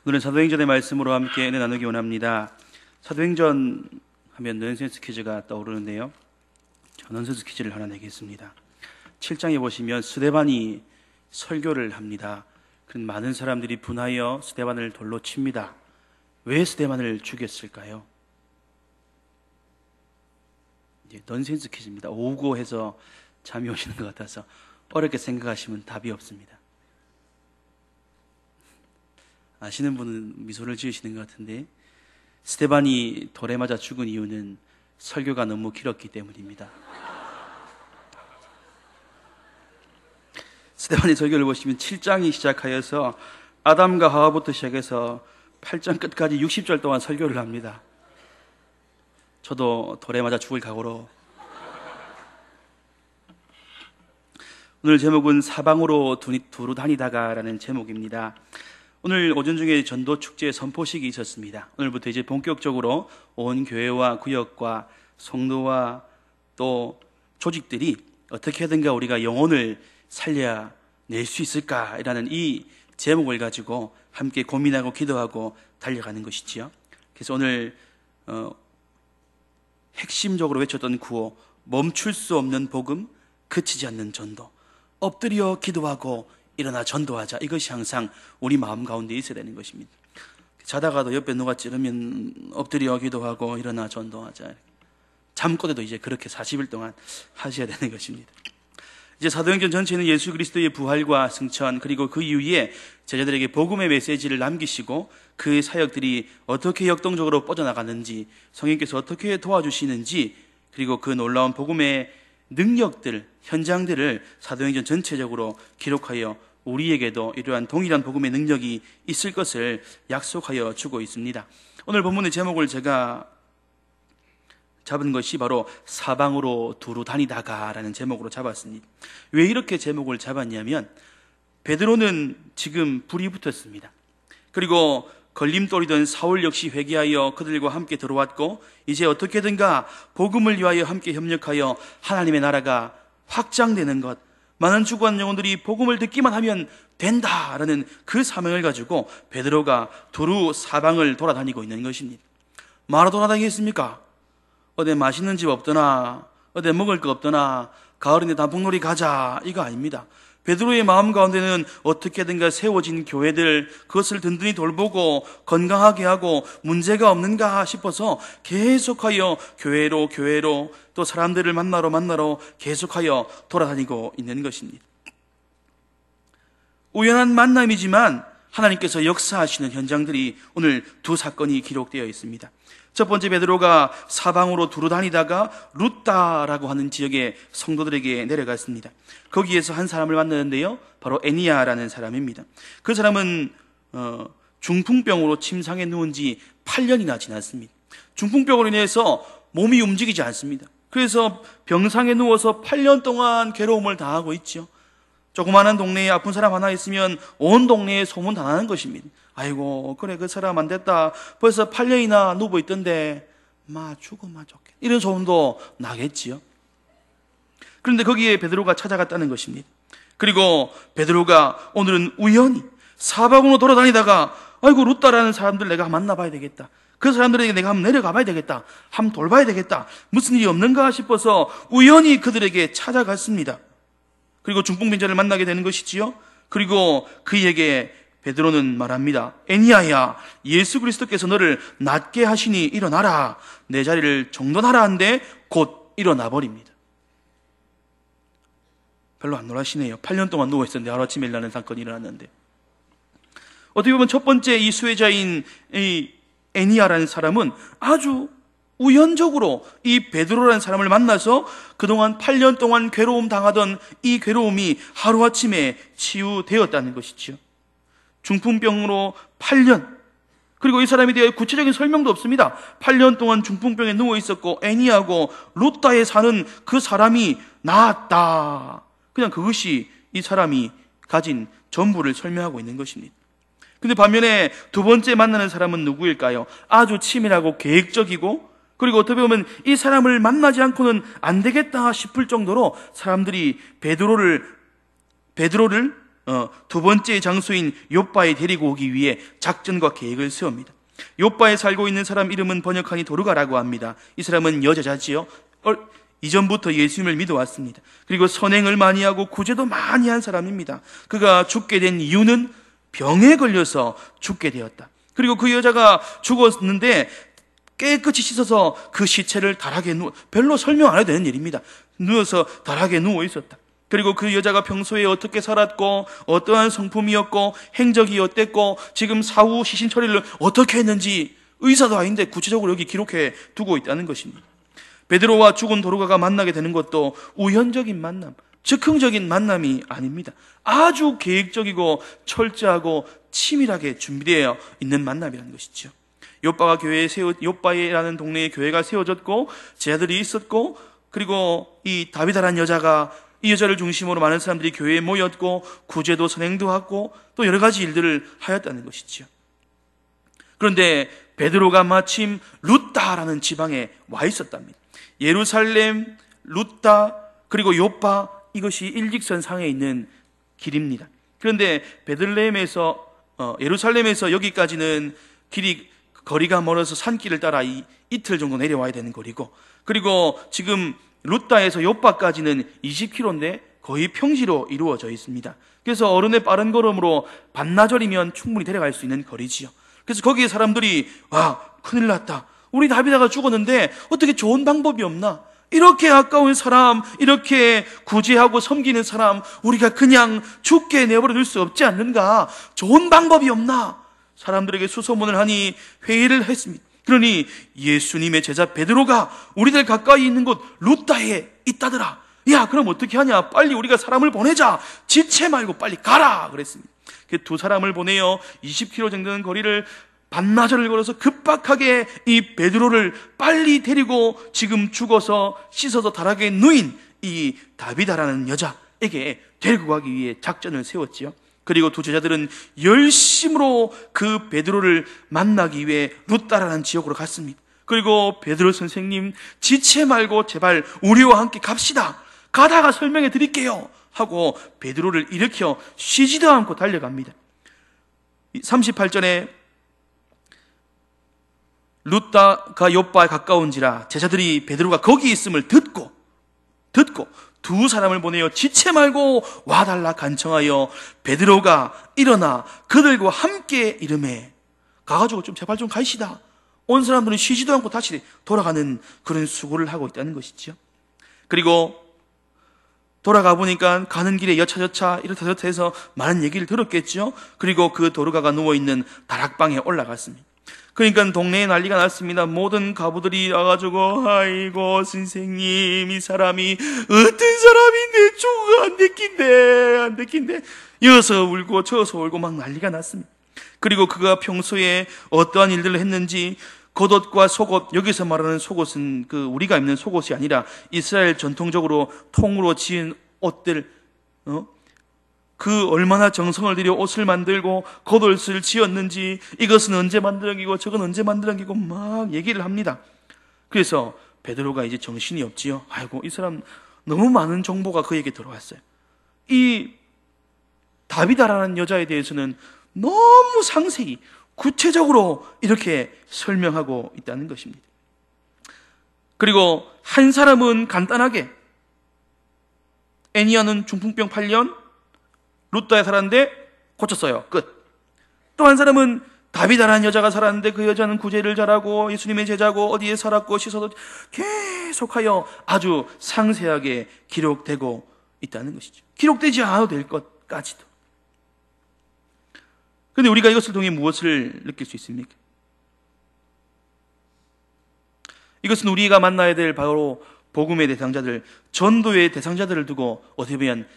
오늘은 사도행전의 말씀으로 함께 은혜 나누기 원합니다. 사도행전 하면 넌센스 퀴즈가 떠오르는데요. 저 넌센스 퀴즈를 하나 내겠습니다. 7장에 보시면 스데반이 설교를 합니다. 그런 많은 사람들이 분하여 스데반을 돌로 칩니다. 왜 스데반을 죽였을까요? 넌센스 퀴즈입니다. 오고 해서 잠이 오시는 것 같아서 어렵게 생각하시면 답이 없습니다. 아시는 분은 미소를 지으시는 것 같은데, 스데반이 돌에 맞아 죽은 이유는 설교가 너무 길었기 때문입니다. 스데반의 설교를 보시면 7장이 시작하여서 아담과 하와부터 시작해서 8장 끝까지 60절 동안 설교를 합니다. 저도 돌에 맞아 죽을 각오로. 오늘 제목은 사방으로 두루 다니다가 라는 제목입니다. 오늘 오전 중에 전도 축제 선포식이 있었습니다. 오늘부터 이제 본격적으로 온 교회와 구역과 성도와 또 조직들이 어떻게 하든가 우리가 영혼을 살려낼 수 있을까라는 이 제목을 가지고 함께 고민하고 기도하고 달려가는 것이지요. 그래서 오늘 핵심적으로 외쳤던 구호, 멈출 수 없는 복음, 그치지 않는 전도, 엎드려 기도하고 일어나 전도하자. 이것이 항상 우리 마음 가운데 있어야 되는 것입니다. 자다가도 옆에 누가 찌르면 엎드려 기도하고 일어나 전도하자. 잠꼬대도 이제 그렇게 40일 동안 하셔야 되는 것입니다. 이제 사도행전 전체는 예수 그리스도의 부활과 승천, 그리고 그 이후에 제자들에게 복음의 메시지를 남기시고 그 사역들이 어떻게 역동적으로 뻗어나가는지, 성령께서 어떻게 도와주시는지, 그리고 그 놀라운 복음의 능력들, 현장들을 사도행전 전체적으로 기록하여 우리에게도 이러한 동일한 복음의 능력이 있을 것을 약속하여 주고 있습니다. 오늘 본문의 제목을 제가 잡은 것이 바로 사방으로 두루 다니다가 라는 제목으로 잡았습니다. 왜 이렇게 제목을 잡았냐면, 베드로는 지금 불이 붙었습니다. 그리고 걸림돌이던 사울 역시 회개하여 그들과 함께 들어왔고, 이제 어떻게든가 복음을 위하여 함께 협력하여 하나님의 나라가 확장되는 것, 많은 죽어간 영혼들이 복음을 듣기만 하면 된다라는 그 사명을 가지고 베드로가 두루 사방을 돌아다니고 있는 것입니다. 뭐하러 돌아다니겠습니까? 어디 맛있는 집 없더나, 어디 먹을 거 없더나, 가을인데 단풍놀이 가자, 이거 아닙니다. 베드로의 마음 가운데는 어떻게든가 세워진 교회들, 그것을 든든히 돌보고 건강하게 하고 문제가 없는가 싶어서 계속하여 교회로 또 사람들을 만나러 계속하여 돌아다니고 있는 것입니다. 우연한 만남이지만 하나님께서 역사하시는 현장들이 오늘 두 사건이 기록되어 있습니다. 첫 번째, 베드로가 사방으로 두루 다니다가 루따라고 하는 지역의 성도들에게 내려갔습니다. 거기에서 한 사람을 만나는데요, 바로 애니야라는 사람입니다. 그 사람은 중풍병으로 침상에 누운 지 8년이나 지났습니다. 중풍병으로 인해서 몸이 움직이지 않습니다. 그래서 병상에 누워서 8년 동안 괴로움을 당하고 있죠. 조그마한 동네에 아픈 사람 하나 있으면 온 동네에 소문 다 나는 것입니다. 아이고, 그래, 그 사람 안 됐다, 벌써 8년이나 누워 있던데 죽으면 좋겠다, 이런 소문도 나겠지요. 그런데 거기에 베드로가 찾아갔다는 것입니다. 그리고 베드로가 오늘은 우연히 사방으로 돌아다니다가, 아이고, 루따라는 사람들 내가 만나봐야 되겠다, 그 사람들에게 내가 한번 내려가 봐야 되겠다, 한번 돌봐야 되겠다, 무슨 일이 없는가 싶어서 우연히 그들에게 찾아갔습니다. 그리고 중풍병자를 만나게 되는 것이지요. 그리고 그에게 베드로는 말합니다. 애니야야, 예수 그리스도께서 너를 낫게 하시니 일어나라, 내 자리를 정돈하라 한데 곧 일어나 버립니다. 별로 안 놀라시네요. 8년 동안 누워있었는데 하루아침에 일어나는 사건이 일어났는데, 어떻게 보면 첫 번째 이 수혜자인 이 애니야라는 사람은 아주 우연적으로 이 베드로라는 사람을 만나서 그동안 8년 동안 괴로움 당하던 이 괴로움이 하루아침에 치유되었다는 것이죠. 중풍병으로 8년, 그리고 이 사람에 대해 구체적인 설명도 없습니다. 8년 동안 중풍병에 누워 있었고 애니하고 루따에 사는 그 사람이 나았다, 그냥 그것이 이 사람이 가진 전부를 설명하고 있는 것입니다. 근데 반면에 두 번째 만나는 사람은 누구일까요? 아주 치밀하고 계획적이고, 그리고 어떻게 보면 이 사람을 만나지 않고는 안 되겠다 싶을 정도로 사람들이 베드로를 두 번째 장소인 욥바에 데리고 오기 위해 작전과 계획을 세웁니다. 욥바에 살고 있는 사람 이름은 번역하니 도르가라고 합니다. 이 사람은 여자자지요. 이전부터 예수님을 믿어왔습니다. 그리고 선행을 많이 하고 구제도 많이 한 사람입니다. 그가 죽게 된 이유는 병에 걸려서 죽게 되었다. 그리고 그 여자가 죽었는데 깨끗이 씻어서 그 시체를 다락에 별로 설명 안 해도 되는 일입니다. 누워서 다락에 누워 있었다. 그리고 그 여자가 평소에 어떻게 살았고 어떠한 성품이었고 행적이 어땠고 지금 사후 시신 처리를 어떻게 했는지 의사도 아닌데 구체적으로 여기 기록해 두고 있다는 것입니다. 베드로와 죽은 도르가가 만나게 되는 것도 우연적인 만남, 즉흥적인 만남이 아닙니다. 아주 계획적이고 철저하고 치밀하게 준비되어 있는 만남이라는 것이죠. 욥바에라는 동네에 교회가 세워졌고 제자들이 있었고, 그리고 이 다비다라는 여자가 이 여자를 중심으로 많은 사람들이 교회에 모였고 구제도 선행도 하고 또 여러 가지 일들을 하였다는 것이죠. 그런데 베드로가 마침 루다라는 지방에 와 있었답니다. 예루살렘, 루다, 그리고 욥바, 이것이 일직선상에 있는 길입니다. 그런데 예루살렘에서 여기까지는 거리가 멀어서 산길을 따라 이틀 정도 내려와야 되는 거리고, 그리고 지금 루다에서 욥바까지는 20km인데 거의 평지로 이루어져 있습니다. 그래서 어른의 빠른 걸음으로 반나절이면 충분히 데려갈 수 있는 거리지요. 그래서 거기에 사람들이 큰일 났다. 우리 다비다가 죽었는데 어떻게 좋은 방법이 없나? 이렇게 가까운 사람, 이렇게 구제하고 섬기는 사람 우리가 그냥 죽게 내버려 둘 수 없지 않는가? 좋은 방법이 없나? 사람들에게 수소문을 하니 회의를 했습니다. 그러니 예수님의 제자 베드로가 우리들 가까이 있는 곳 루다에 있다더라. 야, 그럼 어떻게 하냐? 빨리 우리가 사람을 보내자. 지체 말고 빨리 가라 그랬습니다. 그 두 사람을 보내어 20km 정도 되는 거리를 반나절을 걸어서 급박하게 이 베드로를 빨리 데리고 지금 죽어서 씻어서 다락에 누인 이 다비다라는 여자에게 데리고 가기 위해 작전을 세웠지요. 그리고 두 제자들은 열심으로 그 베드로를 만나기 위해 루다라는 지역으로 갔습니다. 그리고 베드로 선생님, 지체 말고 제발 우리와 함께 갑시다. 가다가 설명해 드릴게요 하고 베드로를 일으켜 쉬지도 않고 달려갑니다. 38절에 루다가 욥바에 가까운지라 제자들이 베드로가 거기 있음을 듣고 두 사람을 보내어 지체 말고 와달라 간청하여 베드로가 일어나 그들과 함께 이르매, 가가지고 좀 제발 좀 가시다. 온 사람들은 쉬지도 않고 다시 돌아가는 그런 수고를 하고 있다는 것이죠. 그리고 돌아가 보니까 가는 길에 여차저차 이렇다 저렇다 해서 많은 얘기를 들었겠죠. 그리고 그 도르가가 누워있는 다락방에 올라갔습니다. 그러니까 동네에 난리가 났습니다. 모든 가부들이 와가지고 아이고 선생님, 이 사람이 어떤 사람인데 죽어 안 데낀대 여서 울고 저서 울고 막 난리가 났습니다. 그리고 그가 평소에 어떠한 일들을 했는지 겉옷과 속옷, 여기서 말하는 속옷은 우리가 입는 속옷이 아니라 이스라엘 전통적으로 통으로 지은 옷들, 그 얼마나 정성을 들여 옷을 만들고 겉옷을 지었는지, 이것은 언제 만들어기고 저건 언제 만들어기고 막 얘기를 합니다. 그래서 베드로가 이제 정신이 없지요. 아이고, 이 사람 너무 많은 정보가 그에게 들어왔어요. 이 다비다라는 여자에 대해서는 너무 상세히 구체적으로 이렇게 설명하고 있다는 것입니다. 그리고 한 사람은 간단하게 애니아는 중풍병 8년 루다에 살았는데 고쳤어요. 끝. 또 한 사람은 다비다라는 여자가 살았는데 그 여자는 구제를 잘하고 예수님의 제자고 어디에 살았고 씻어도 계속하여 아주 상세하게 기록되고 있다는 것이죠. 기록되지 않아도 될 것까지도. 그런데 우리가 이것을 통해 무엇을 느낄 수 있습니까? 이것은 우리가 만나야 될 바로 복음의 대상자들, 전도의 대상자들을 두고 어떻게 보면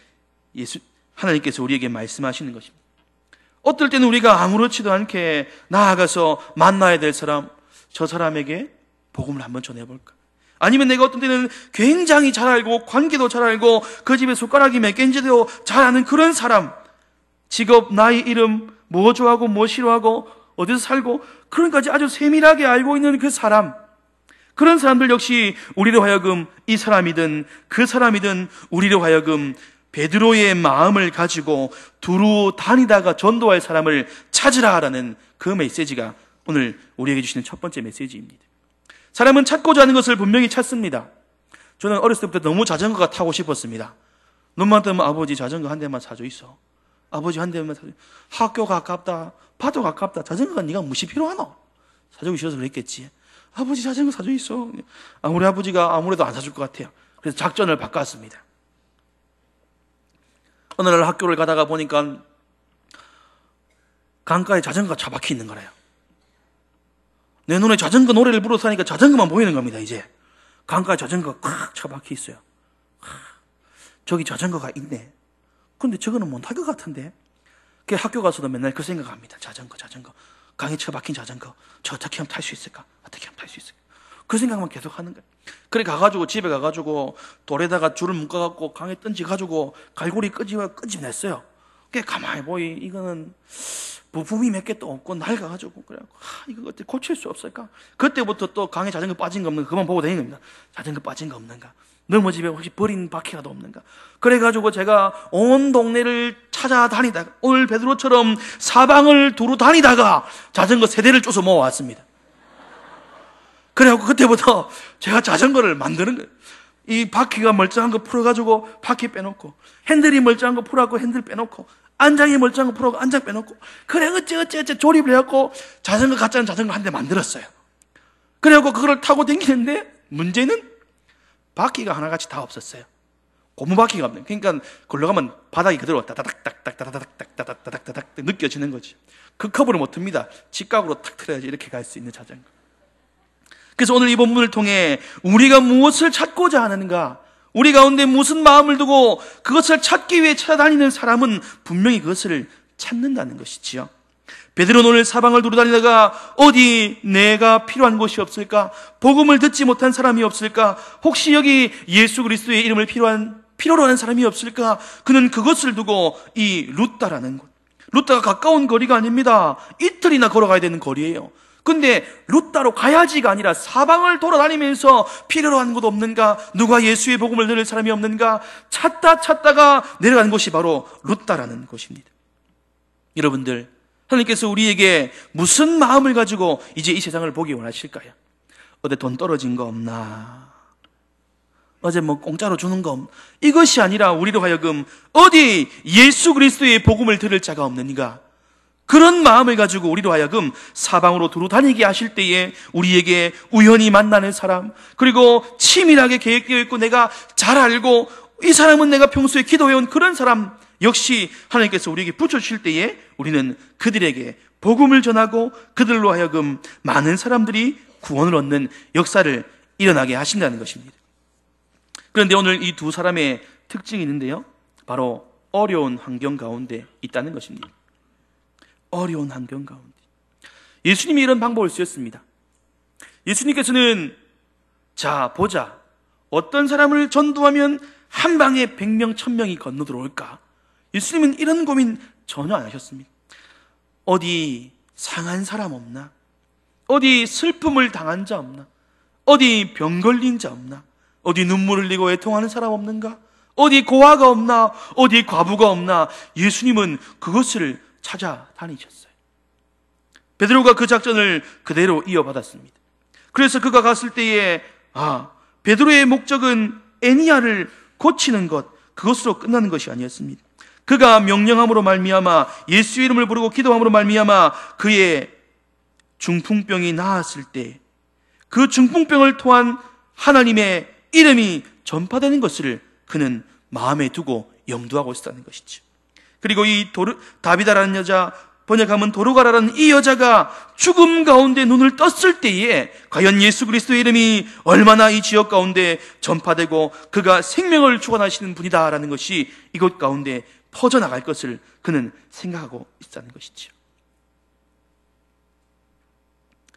하나님께서 우리에게 말씀하시는 것입니다. 어떨 때는 우리가 아무렇지도 않게 나아가서 만나야 될 사람, 저 사람에게 복음을 한번 전해볼까? 아니면 내가 어떤 때는 굉장히 잘 알고 관계도 잘 알고 그 집에 숟가락이 몇 개인지도 잘 아는 그런 사람, 직업, 나이, 이름, 뭐 좋아하고 뭐 싫어하고 어디서 살고 그런 것까지 아주 세밀하게 알고 있는 그 사람, 그런 사람들 역시 우리로 하여금 이 사람이든 그 사람이든 우리로 하여금 베드로의 마음을 가지고 두루 다니다가 전도할 사람을 찾으라라는 그 메시지가 오늘 우리에게 주시는 첫 번째 메시지입니다. 사람은 찾고자 하는 것을 분명히 찾습니다. 저는 어렸을 때부터 너무 자전거가 타고 싶었습니다. 눈만 뜨면 아버지 자전거 한 대만 사줘 있어. 아버지 한 대만 사줘. 학교가 가깝다. 파도 가깝다. 자전거가 네가 무시 필요하노? 사주기 싫어서 그랬겠지. 아버지 자전거 사줘 있어. 우리 아버지가 아무래도 안 사줄 것 같아요. 그래서 작전을 바꿨습니다. 어느 날 학교를 가다가 보니까 강가에 자전거가 처박혀 있는 거래요. 내 눈에 자전거 노래를 불어서 하니까 자전거만 보이는 겁니다. 이제 강가에 자전거가 꽉 처박혀 있어요. 저기 자전거가 있네. 근데 저거는 못 탈 것 같은데. 그 학교 가서도 맨날 그 생각합니다. 자전거 강에 처박힌 자전거 저 어떻게 하면 탈 수 있을까? 어떻게 하면 탈 수 있을까? 그 생각만 계속 하는 거예요. 그래 가가지고 집에 가가지고 돌에다가 줄을 묶어갖고 강에 던져가지고 갈고리 끄집냈어요. 그게 가만히 보이 이거는 부품이 몇 개 또 없고 낡아가지고 그래갖고 이거 어떻게 고칠 수 없을까? 그때부터 또 강에 자전거 빠진 거 없는가 그만 보고 다니는 겁니다. 자전거 빠진 거 없는가? 너무 집에 혹시 버린 바퀴라도 없는가? 그래가지고 제가 온 동네를 찾아다니다가 오늘 베드로처럼 사방을 두루 다니다가 자전거 3대를 쫓아 모아왔습니다. 그래갖고 그때부터 제가 자전거를 만드는 거예요. 이 바퀴가 멀쩡한 거 풀어가지고 바퀴 빼놓고, 핸들이 멀쩡한 거 풀어갖고 핸들 빼놓고, 안장이 멀쩡한 거 풀어갖고 안장 빼놓고, 그래 어째 조립을 해갖고 자전거 같지 자전거 한 대 만들었어요. 그래갖고 그걸 타고 다니는데 문제는 바퀴가 하나같이 다 없었어요. 고무바퀴가 없네. 그러니까 걸러가면 바닥이 그대로 따다닥 느껴지는 거지. 그 커브를 못 듭니다. 직각으로 탁 틀어야지 이렇게 갈 수 있는 자전거. 그래서 오늘 이 본문을 통해 우리가 무엇을 찾고자 하는가, 우리 가운데 무슨 마음을 두고 그것을 찾기 위해 찾아다니는 사람은 분명히 그것을 찾는다는 것이지요. 베드로는 오늘 사방을 두루다니다가 어디 내가 필요한 곳이 없을까? 복음을 듣지 못한 사람이 없을까? 혹시 여기 예수 그리스도의 이름을 필요로 하는 사람이 없을까? 그는 그것을 두고 이 루따라는 곳, 루따가 가까운 거리가 아닙니다. 이틀이나 걸어가야 되는 거리예요. 근데 루따로 가야지가 아니라 사방을 돌아다니면서 필요로 하는 곳 없는가? 누가 예수의 복음을 들을 사람이 없는가? 찾다가 내려간 곳이 바로 루따라는 곳입니다. 여러분들, 하나님께서 우리에게 무슨 마음을 가지고 이제 이 세상을 보기 원하실까요? 어디 돈 떨어진 거 없나? 어제 뭐 공짜로 주는 거 없나? 이것이 아니라 우리로 하여금 어디 예수 그리스도의 복음을 들을 자가 없는가? 그런 마음을 가지고 우리로 하여금 사방으로 두루 다니게 하실 때에 우리에게 우연히 만나는 사람, 그리고 치밀하게 계획되어 있고 내가 잘 알고 이 사람은 내가 평소에 기도해온 그런 사람 역시 하나님께서 우리에게 붙여주실 때에 우리는 그들에게 복음을 전하고 그들로 하여금 많은 사람들이 구원을 얻는 역사를 일어나게 하신다는 것입니다. 그런데 오늘 이 두 사람의 특징이 있는데요, 바로 어려운 환경 가운데 있다는 것입니다. 어려운 환경 가운데 예수님이 이런 방법을 쓰셨습니다. 예수님께서는 자 보자, 어떤 사람을 전도하면 한 방에 100명 1000명이 건너 들어올까? 예수님은 이런 고민 전혀 안 하셨습니다. 어디 상한 사람 없나? 어디 슬픔을 당한 자 없나? 어디 병 걸린 자 없나? 어디 눈물 흘리고 애통하는 사람 없는가? 어디 고아가 없나? 어디 과부가 없나? 예수님은 그것을 찾아다니셨어요. 베드로가 그 작전을 그대로 이어받았습니다. 그래서 그가 갔을 때에 베드로의 목적은 애니야를 고치는 것, 그것으로 끝나는 것이 아니었습니다. 그가 명령함으로 말미암아 예수 이름을 부르고 기도함으로 말미암아 그의 중풍병이 나았을 때 그 중풍병을 통한 하나님의 이름이 전파되는 것을 그는 마음에 두고 염두하고 있었다는 것이죠. 그리고 이 다비다라는 여자, 번역하면 도르가라는 이 여자가 죽음 가운데 눈을 떴을 때에 과연 예수 그리스도의 이름이 얼마나 이 지역 가운데 전파되고 그가 생명을 주관하시는 분이다라는 것이 이곳 가운데 퍼져나갈 것을 그는 생각하고 있다는 것이죠.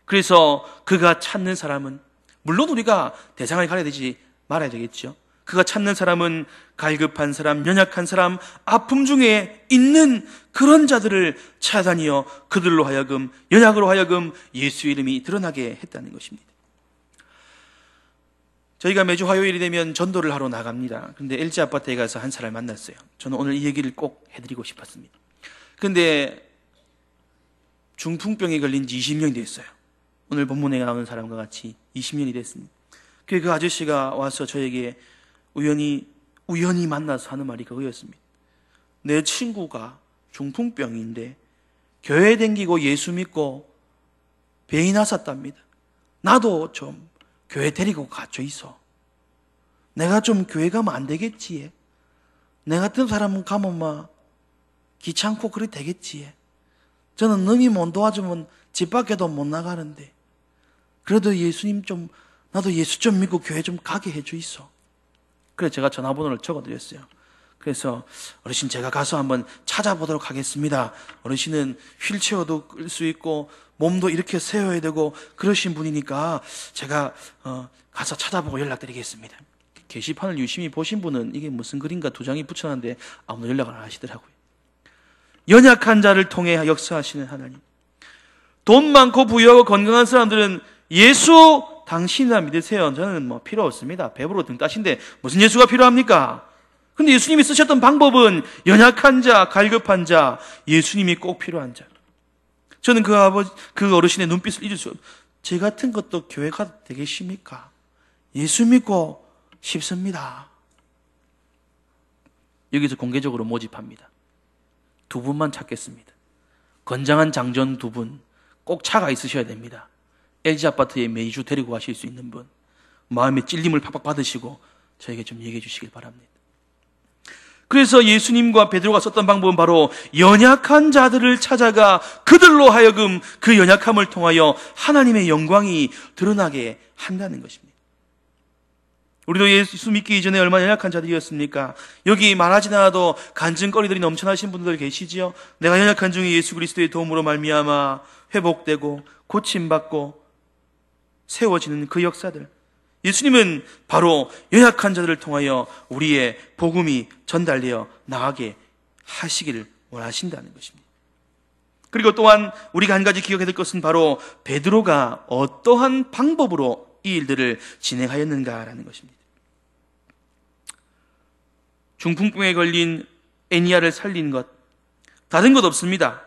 그래서 그가 찾는 사람은, 물론 우리가 대상을 가려야 되지 말아야 되겠죠. 그가 찾는 사람은 갈급한 사람, 연약한 사람, 아픔 중에 있는 그런 자들을 찾아다니어 그들로 하여금, 연약으로 하여금 예수 이름이 드러나게 했다는 것입니다. 저희가 매주 화요일이 되면 전도를 하러 나갑니다. 그런데 LG 아파트에 가서 한 사람을 만났어요. 저는 오늘 이 얘기를 꼭 해드리고 싶었습니다. 그런데 중풍병에 걸린 지 20년이 됐어요. 오늘 본문에 나오는 사람과 같이 20년이 됐습니다. 그 아저씨가 와서 저에게 우연히 만나서 하는 말이 그거였습니다. 내 친구가 중풍병인데 교회 댕기고 예수 믿고 병이 났었답니다. 나도 좀 교회 데리고 가줘 있어. 내가 좀 교회 가면 안 되겠지? 내 같은 사람은 가면 막 귀찮고 그래 되겠지? 저는 너희 못 도와주면 집 밖에도 못 나가는데 그래도 예수님 좀 나도 예수 좀 믿고 교회 좀 가게 해줘 있어. 그래서 제가 전화번호를 적어드렸어요. 그래서 어르신 제가 가서 한번 찾아보도록 하겠습니다. 어르신은 휠체어도 끌 수 있고 몸도 이렇게 세워야 되고 그러신 분이니까 제가 가서 찾아보고 연락드리겠습니다. 게시판을 유심히 보신 분은 이게 무슨 글인가 두 장이 붙여놨는데 아무도 연락을 안 하시더라고요. 연약한 자를 통해 역사하시는 하나님. 돈 많고 부유하고 건강한 사람들은 예수 당신이나 믿으세요. 저는 뭐 필요 없습니다. 배부로 등 따신데 무슨 예수가 필요합니까? 근데 예수님이 쓰셨던 방법은 연약한 자, 갈급한 자, 예수님이 꼭 필요한 자. 저는 그 어르신의 눈빛을 잊을 수 없어요. 제 같은 것도 교회 가도 되겠습니까? 예수 믿고 싶습니다. 여기서 공개적으로 모집합니다. 2분만 찾겠습니다. 건장한 장전 2분, 꼭 차가 있으셔야 됩니다. LG 아파트에 매주 데리고 가실 수 있는 분, 마음의 찔림을 팍팍 받으시고 저에게 좀 얘기해 주시길 바랍니다. 그래서 예수님과 베드로가 썼던 방법은 바로 연약한 자들을 찾아가 그들로 하여금 그 연약함을 통하여 하나님의 영광이 드러나게 한다는 것입니다. 우리도 예수 믿기 이전에 얼마나 연약한 자들이었습니까? 여기 말하지 않아도 간증거리들이 넘쳐나신 분들 계시지요? 내가 연약한 중에 예수 그리스도의 도움으로 말미암아 회복되고 고침받고 세워지는 그 역사들. 예수님은 바로 연약한 자들을 통하여 우리의 복음이 전달되어 나가게 하시기를 원하신다는 것입니다. 그리고 또한 우리가 한 가지 기억해야 될 것은 바로 베드로가 어떠한 방법으로 이 일들을 진행하였는가라는 것입니다. 중풍병에 걸린 애니야를 살린 것, 다른 것 없습니다.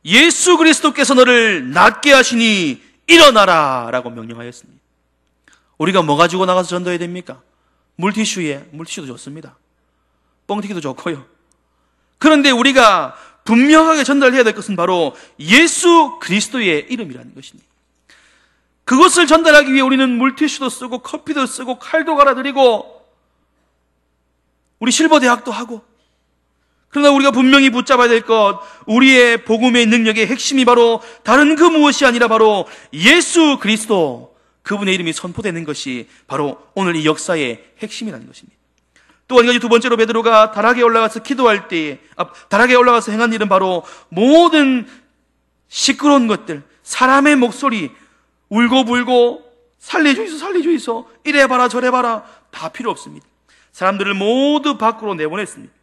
예수 그리스도께서 너를 낫게 하시니 일어나라 라고 명령하였습니다. 우리가 뭐 가지고 나가서 전도해야 됩니까? 물티슈도 좋습니다. 뻥튀기도 좋고요. 그런데 우리가 분명하게 전달해야 될 것은 바로 예수 그리스도의 이름이라는 것입니다. 그것을 전달하기 위해 우리는 물티슈도 쓰고 커피도 쓰고 칼도 갈아드리고 우리 실버대학도 하고, 그러나 우리가 분명히 붙잡아야 될 것, 우리의 복음의 능력의 핵심이 바로 다른 그 무엇이 아니라 바로 예수 그리스도, 그분의 이름이 선포되는 것이 바로 오늘 이 역사의 핵심이라는 것입니다. 또 한 가지, 두 번째로 베드로가 다락에 올라가서 기도할 때, 다락에 올라가서 행한 일은 바로 모든 시끄러운 것들, 사람의 목소리, 울고불고 살려주이소 이래봐라 저래봐라 다 필요 없습니다. 사람들을 모두 밖으로 내보냈습니다.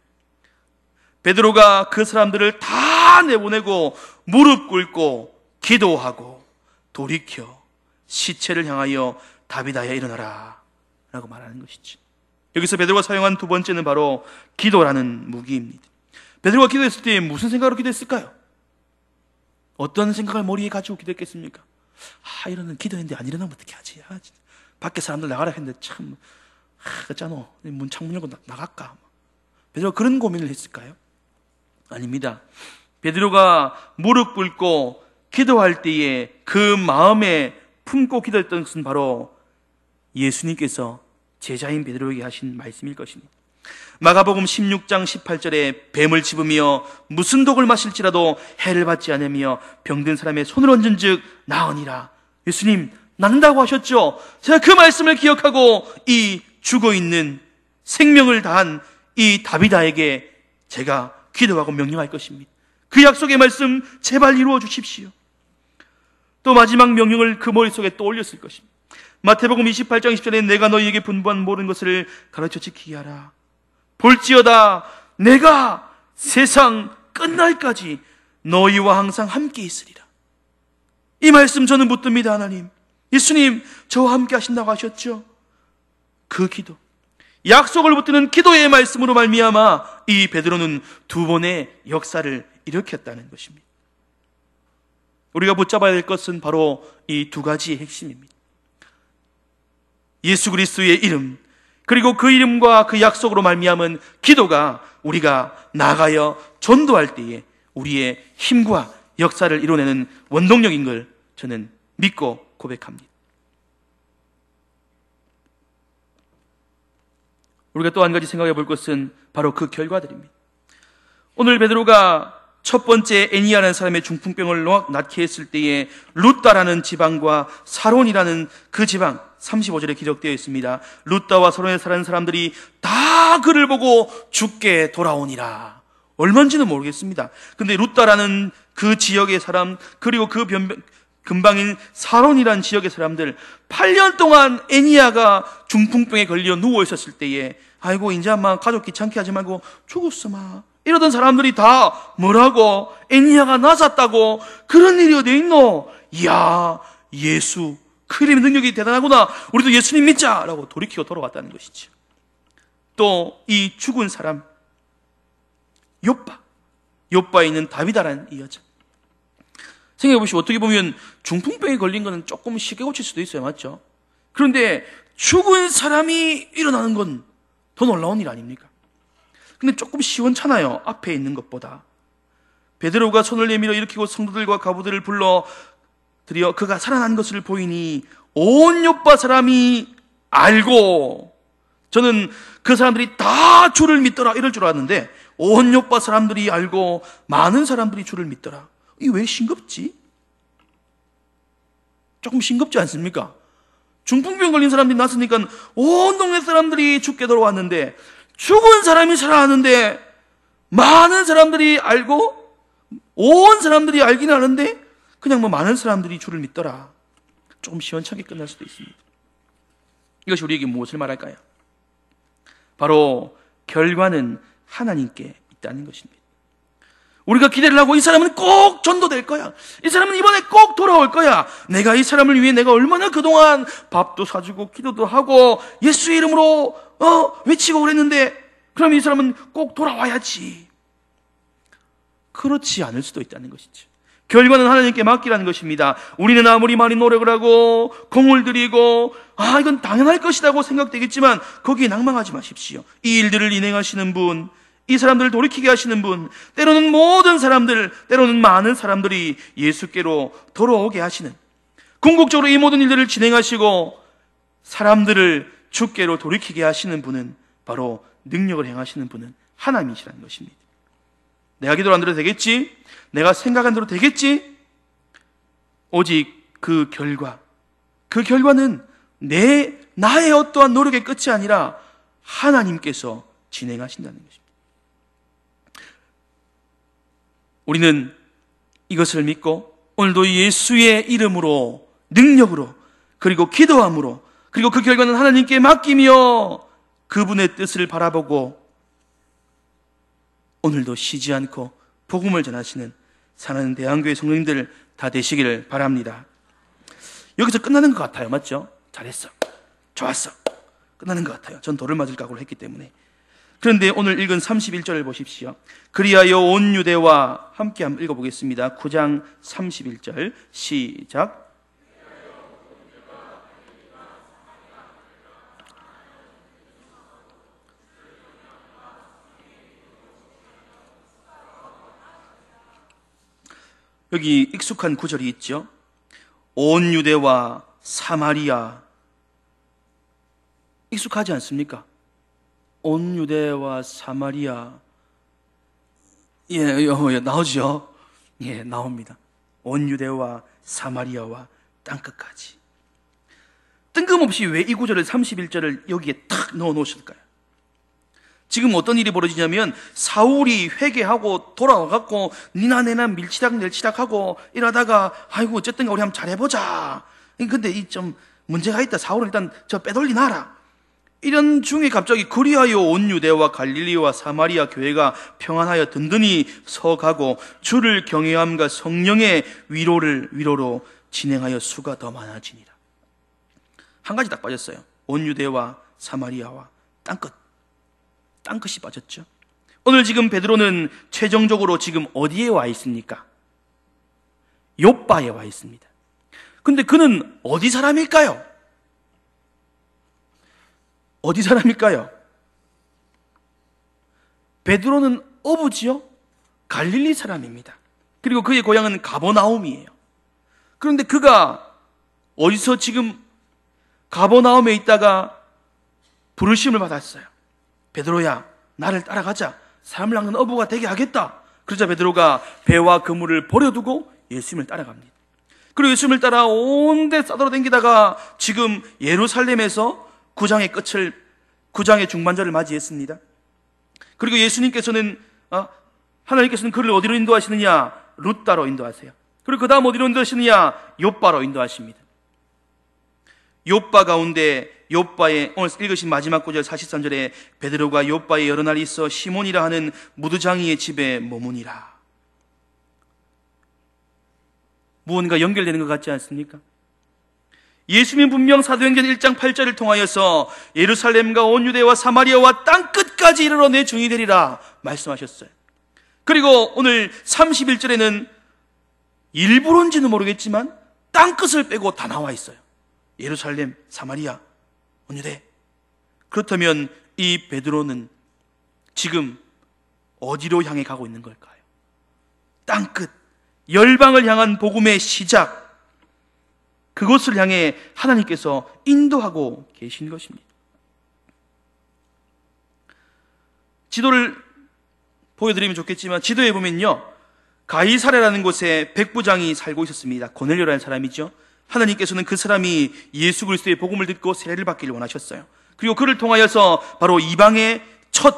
베드로가 그 사람들을 다 내보내고 무릎 꿇고 기도하고 돌이켜 시체를 향하여 다비다야 일어나라 라고 말하는 것이죠. 여기서 베드로가 사용한 두 번째는 바로 기도라는 무기입니다. 베드로가 기도했을 때 무슨 생각으로 기도했을까요? 어떤 생각을 머리에 가지고 기도했겠습니까? 이러는 기도했는데 안 일어나면 어떻게 하지? 밖에 사람들 나가라 했는데 참 그렇잖아. 창문 열고 나갈까? 베드로가 그런 고민을 했을까요? 아닙니다. 베드로가 무릎 꿇고 기도할 때에 그 마음에 품고 기도했던 것은 바로 예수님께서 제자인 베드로에게 하신 말씀일 것입니다. 마가복음 16장 18절에 뱀을 집으며 무슨 독을 마실지라도 해를 받지 않으며 병든 사람의 손을 얹은 즉 나으니라. 예수님 낫는다고 하셨죠. 제가 그 말씀을 기억하고 이 죽어있는 생명을 다한 이 다비다에게 제가 기도하고 명령할 것입니다. 그 약속의 말씀 제발 이루어 주십시오. 또 마지막 명령을 그 머릿속에 떠올렸을 것입니다. 마태복음 28장 10절에 내가 너희에게 분부한 모든 것을 가르쳐 지키게 하라. 볼지어다 내가 세상 끝날까지 너희와 항상 함께 있으리라. 이 말씀 저는 묻습니다. 하나님, 예수님 저와 함께 하신다고 하셨죠? 그 기도, 약속을 붙드는 기도의 말씀으로 말미암아 이 베드로는 두 번의 역사를 일으켰다는 것입니다. 우리가 붙잡아야 될 것은 바로 이 두 가지의 핵심입니다. 예수 그리스도의 이름, 그리고 그 이름과 그 약속으로 말미암은 기도가 우리가 나아가여 전도할 때에 우리의 힘과 역사를 이뤄내는 원동력인 걸 저는 믿고 고백합니다. 우리가 또 한 가지 생각해 볼 것은 바로 그 결과들입니다. 오늘 베드로가 첫 번째 애니아라는 사람의 중풍병을 낫게 했을 때에 루따라는 지방과 사론이라는 그 지방, 35절에 기록되어 있습니다. 루따와 사론에 사는 사람들이 다 그를 보고 죽게 돌아오니라. 얼마인지는 모르겠습니다. 근데 루따라는 그 지역의 사람, 그리고 그 근방인 사론이라는 지역의 사람들, 8년 동안 애니아가 중풍병에 걸려 누워 있었을 때에 아이고 이제 막 가족 귀찮게 하지 말고 죽었어 마 이러던 사람들이 다 뭐라고? 애니아가 낫았다고? 그런 일이 어디 있노? 이야, 예수 그 이름의 능력이 대단하구나, 우리도 예수님 믿자 라고 돌이키고 돌아왔다는 것이죠. 또 이 죽은 사람 욥바에 있는 다비다라는 이 여자, 생각해보시고 어떻게 보면 중풍병에 걸린 거는 조금 쉽게 고칠 수도 있어요, 맞죠? 그런데 죽은 사람이 일어나는 건 더 놀라운 일 아닙니까? 근데 조금 시원찮아요, 앞에 있는 것보다. 베드로가 손을 내밀어 일으키고 성도들과 가부들을 불러 드려 그가 살아난 것을 보이니 온 욥바 사람이 알고, 저는 그 사람들이 다 주를 믿더라 이럴 줄 알았는데 온 욥바 사람들이 알고 많은 사람들이 주를 믿더라. 이게 왜 싱겁지? 조금 싱겁지 않습니까? 중풍병 걸린 사람들이 났으니까 온 동네 사람들이 죽게 돌아왔는데, 죽은 사람이 살아났는데 많은 사람들이 알고, 온 사람들이 알기는 하는데 그냥 뭐 많은 사람들이 주를 믿더라. 조금 시원찮게 끝날 수도 있습니다. 이것이 우리에게 무엇을 말할까요? 바로 결과는 하나님께 있다는 것입니다. 우리가 기대를 하고 이 사람은 꼭 전도될 거야, 이 사람은 이번에 꼭 돌아올 거야, 내가 이 사람을 위해 내가 얼마나 그동안 밥도 사주고 기도도 하고 예수의 이름으로 외치고 그랬는데 그럼 이 사람은 꼭 돌아와야지. 그렇지 않을 수도 있다는 것이죠. 결과는 하나님께 맡기라는 것입니다. 우리는 아무리 많이 노력을 하고 공을 들이고 이건 당연할 것이라고 생각되겠지만 거기에 낭망하지 마십시오. 이 일들을 인행하시는 분, 이 사람들을 돌이키게 하시는 분, 때로는 모든 사람들, 때로는 많은 사람들이 예수께로 돌아오게 하시는, 궁극적으로 이 모든 일들을 진행하시고 사람들을 주께로 돌이키게 하시는 분은 바로 능력을 행하시는 분은 하나님이시라는 것입니다. 내가 기도를 안 들어도 되겠지? 내가 생각한 대로 되겠지? 오직 그 결과는 나의 어떠한 노력의 끝이 아니라 하나님께서 진행하신다는 것입니다. 우리는 이것을 믿고 오늘도 예수의 이름으로, 능력으로, 그리고 기도함으로, 그리고 그 결과는 하나님께 맡기며 그분의 뜻을 바라보고 오늘도 쉬지 않고 복음을 전하시는 사랑하는 대한교회 성도님들 다 되시기를 바랍니다. 여기서 끝나는 것 같아요, 맞죠? 잘했어, 좋았어, 끝나는 것 같아요. 전 돌을 맞을 각오를 했기 때문에. 그런데 오늘 읽은 31절을 보십시오. 그리하여 온 유대와 함께 한번 읽어보겠습니다. 9장 31절 시작. 여기 익숙한 구절이 있죠. 온 유대와 사마리아. 익숙하지 않습니까? 온 유대와 사마리아. 나오죠? 예, 나옵니다. 온 유대와 사마리아와 땅끝까지. 뜬금없이 왜 이 구절을 31절을 여기에 탁 넣어 놓으실까요? 지금 어떤 일이 벌어지냐면 사울이 회개하고 돌아와갖고 니나 내나 밀치락낼치락하고 이러다가 아이고 어쨌든 우리 한번 잘해보자. 근데 이 좀 문제가 있다. 사울은 일단 저 빼돌리나라. 이런 중에 갑자기 그리하여 온 유대와 갈릴리와 사마리아 교회가 평안하여 든든히 서가고 주를 경외함과 성령의 위로로 진행하여 수가 더 많아지니라. 한 가지 딱 빠졌어요. 온 유대와 사마리아와 땅끝이 빠졌죠. 오늘 지금 베드로는 최종적으로 지금 어디에 와 있습니까? 욥바에 와 있습니다. 근데 그는 어디 사람일까요? 어디 사람일까요? 베드로는 어부지요? 갈릴리 사람입니다. 그리고 그의 고향은 가버나움이에요. 그런데 그가 어디서 지금 가버나움에 있다가 부르심을 받았어요. 베드로야, 나를 따라가자. 사람을 낚는 어부가 되게 하겠다. 그러자 베드로가 배와 그물을 버려두고 예수님을 따라갑니다. 그리고 예수님을 따라 온데 싸돌아다니다가 지금 예루살렘에서 구장의 중반절을 맞이했습니다. 그리고 예수님께서는 하나님께서는 그를 어디로 인도하시느냐? 룻다로 인도하세요. 그리고 그 다음 어디로 인도하시느냐? 욥바로 인도하십니다. 욥바 가운데 욥바의 오늘 읽으신 마지막 구절 43절에 베드로가 욥바에 여러 날 있어 시몬이라 하는 무두장이의 집에 머무니라. 무언가 연결되는 것 같지 않습니까? 예수님 분명 사도행전 1장 8절을 통하여서 예루살렘과 온 유대와 사마리아와 땅끝까지 이르러 내 증인이 되리라 말씀하셨어요. 그리고 오늘 31절에는 일부러인지는 모르겠지만 땅끝을 빼고 다 나와 있어요. 예루살렘, 사마리아, 온 유대. 그렇다면 이 베드로는 지금 어디로 향해 가고 있는 걸까요? 땅끝, 열방을 향한 복음의 시작, 그곳을 향해 하나님께서 인도하고 계신 것입니다. 지도를 보여드리면 좋겠지만 지도에 보면요, 가이사랴라는 곳에 백부장이 살고 있었습니다. 고넬료라는 사람이죠. 하나님께서는 그 사람이 예수 그리스도의 복음을 듣고 세례를 받기를 원하셨어요. 그리고 그를 통하여서 바로 이방의 첫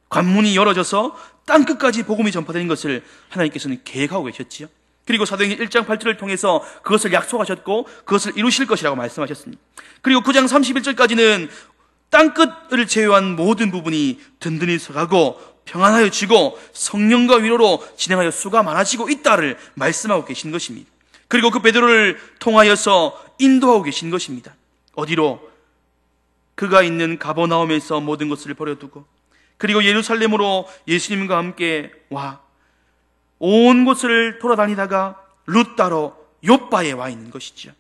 관문이 열어져서 땅끝까지 복음이 전파되는 것을 하나님께서는 계획하고 계셨지요. 그리고 사도행전 1장 8절을 통해서 그것을 약속하셨고 그것을 이루실 것이라고 말씀하셨습니다. 그리고 9장 31절까지는 땅끝을 제외한 모든 부분이 든든히 서가고 평안하여지고 성령과 위로로 진행하여 수가 많아지고 있다를 말씀하고 계신 것입니다. 그리고 그 베드로를 통하여서 인도하고 계신 것입니다. 어디로? 그가 있는 가버나움에서 모든 것을 버려두고 그리고 예루살렘으로 예수님과 함께 와 온 곳을 돌아다니다가 룻다로 욥바에 와 있는 것이죠.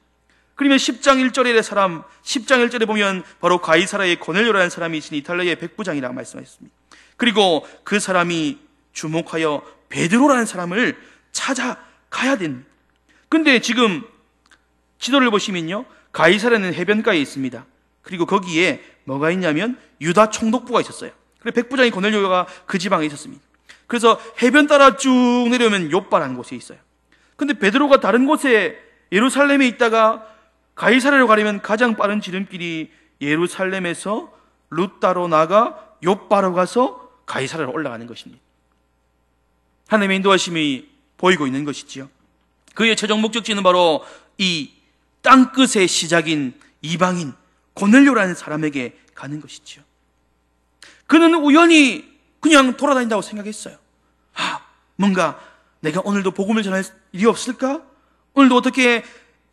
그러면 10장 1절에 보면 바로 가이사라의 고넬료라는 사람이 있으니 이탈리아의 백부장이라고 말씀하셨습니다. 그리고 그 사람이 주목하여 베드로라는 사람을 찾아가야 됩니다. 근데 지금 지도를 보시면요, 가이사라는 해변가에 있습니다. 그리고 거기에 뭐가 있냐면 유다 총독부가 있었어요. 그래서 백부장이 고넬료가 그 지방에 있었습니다. 그래서 해변 따라 쭉 내려오면 욥바라는 곳에 있어요. 근데 베드로가 다른 곳에 예루살렘에 있다가 가이사랴로 가려면 가장 빠른 지름길이 예루살렘에서 룻다로 나가 욥바로 가서 가이사랴로 올라가는 것입니다. 하나님의 인도하심이 보이고 있는 것이지요. 그의 최종 목적지는 바로 이 땅끝의 시작인 이방인 고넬료라는 사람에게 가는 것이지요. 그는 우연히 그냥 돌아다닌다고 생각했어요. 뭔가 내가 오늘도 복음을 전할 일이 없을까? 오늘도 어떻게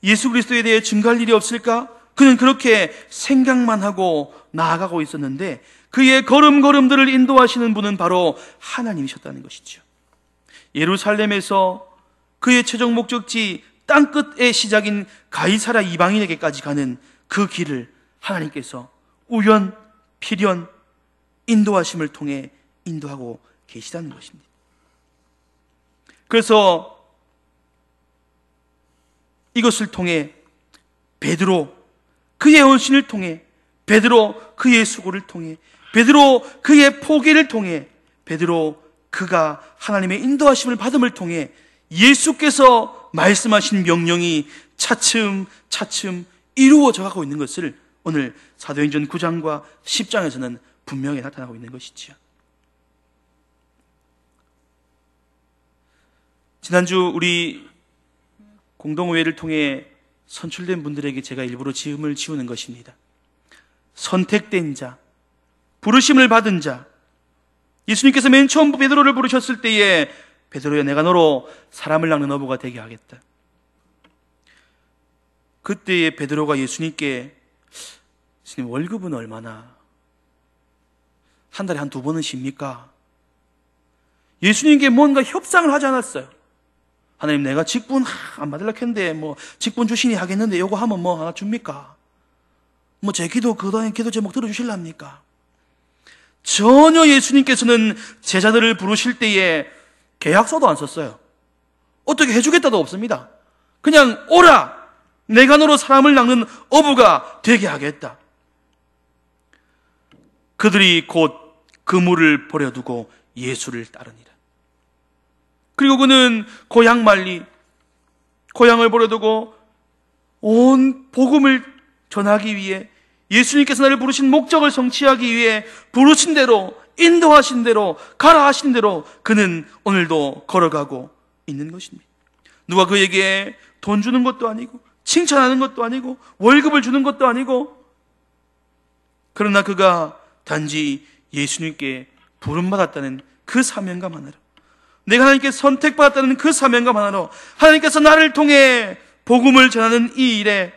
예수 그리스도에 대해 증거할 일이 없을까? 그는 그렇게 생각만 하고 나아가고 있었는데 그의 걸음걸음들을 인도하시는 분은 바로 하나님이셨다는 것이죠. 예루살렘에서 그의 최종 목적지 땅끝의 시작인 가이사랴 이방인에게까지 가는 그 길을 하나님께서 우연, 필연, 인도하심을 통해 인도하고 계시다는 것입니다. 그래서 이것을 통해 베드로 그의 헌신을 통해, 베드로 그의 수고를 통해, 베드로 그의 포기를 통해, 베드로 그가 하나님의 인도하심을 받음을 통해 예수께서 말씀하신 명령이 차츰차츰 이루어져 가고 있는 것을 오늘 사도행전 9장과 10장에서는 분명히 나타나고 있는 것이지요. 지난주 우리 공동회를 통해 선출된 분들에게 제가 일부러 지음을 지우는 것입니다. 선택된 자, 부르심을 받은 자. 예수님께서 맨 처음 베드로를 부르셨을 때에 베드로야, 내가 너로 사람을 낚는 어부가 되게 하겠다. 그때에 베드로가 예수님께 스님, 월급은 얼마나? 한 달에 한 2번은 쉽니까? 예수님께 뭔가 협상을 하지 않았어요. 하나님, 내가 직분 안 받으려고 했는데 직분 주시니 하겠는데 요거 하면 하나 줍니까? 제 기도 그동안 기도 제목 들어주실랍니까? 전혀 예수님께서는 제자들을 부르실 때에 계약서도 안 썼어요. 어떻게 해주겠다도 없습니다. 그냥 오라! 내가 너로 사람을 낚는 어부가 되게 하겠다. 그들이 곧 그물을 버려두고 예수를 따르니라. 그리고 그는 고향 말리, 고향을 버려두고 온 복음을 전하기 위해, 예수님께서 나를 부르신 목적을 성취하기 위해 부르신 대로, 인도하신 대로, 가라 하신 대로 그는 오늘도 걸어가고 있는 것입니다. 누가 그에게 돈 주는 것도 아니고, 칭찬하는 것도 아니고, 월급을 주는 것도 아니고, 그러나 그가 단지 예수님께 부름받았다는 그 사명감 하나로, 내가 하나님께 선택받았다는 그 사명감 하나로, 하나님께서 나를 통해 복음을 전하는 이 일에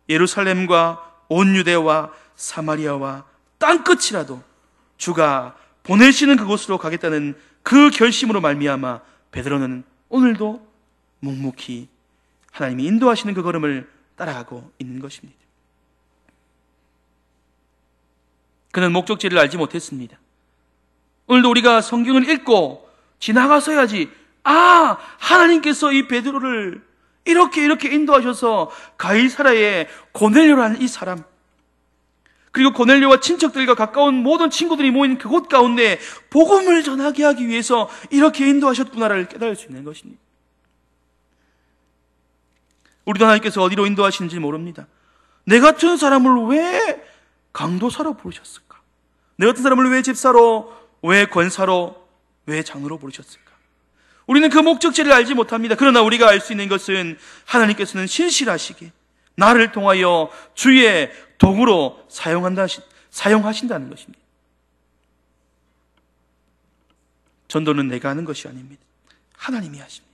예루살렘과 온 유대와 사마리아와 땅끝이라도 주가 보내시는 그곳으로 가겠다는 그 결심으로 말미암아 베드로는 오늘도 묵묵히 하나님이 인도하시는 그 걸음을 따라가고 있는 것입니다. 그는 목적지를 알지 못했습니다. 오늘도 우리가 성경을 읽고 지나가서야지, 하나님께서 이 베드로를 이렇게 인도하셔서 가이사랴의 고넬료라는 이 사람, 그리고 고넬료와 친척들과 가까운 모든 친구들이 모인 그곳 가운데 복음을 전하게 하기 위해서 이렇게 인도하셨구나를 깨달을 수 있는 것입니다. 우리도 하나님께서 어디로 인도하시는지 모릅니다. 내 같은 사람을 왜 강도사로 부르셨을까? 내 같은 사람을 왜 집사로, 왜 권사로, 왜 장로로 부르셨을까? 우리는 그 목적지를 알지 못합니다. 그러나 우리가 알 수 있는 것은 하나님께서는 신실하시게 나를 통하여 주의 도구로 사용하신다는 것입니다. 전도는 내가 하는 것이 아닙니다. 하나님이 하십니다.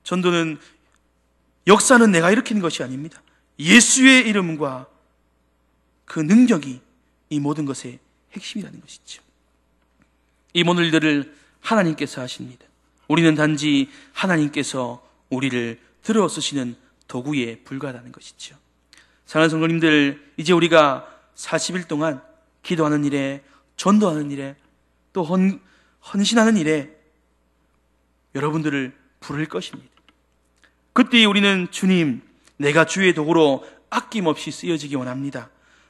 전도는, 역사는 내가 일으키는 것이 아닙니다. 예수의 이름과 그 능력이 이 모든 것의 핵심이라는 것이죠. 이 모든 일들을 하나님께서 하십니다. 우리는 단지 하나님께서 우리를 들어 쓰시는 도구에 불과하다는 것이죠. 사랑하는 성도님들, 이제 우리가 40일 동안 기도하는 일에, 전도하는 일에, 또 헌신하는 일에 여러분들을 부를 것입니다. 그때 우리는 주님, 내가 주의 도구로 아낌없이 쓰여지기 원합니다.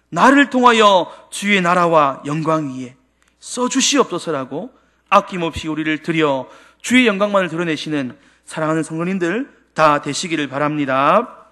나를 통하여 주의 나라와 영광 위에 써주시옵소서라고 아낌없이 우리를 드려 주의 영광만을 드러내시는 사랑하는 성도님들 다 되시기를 바랍니다.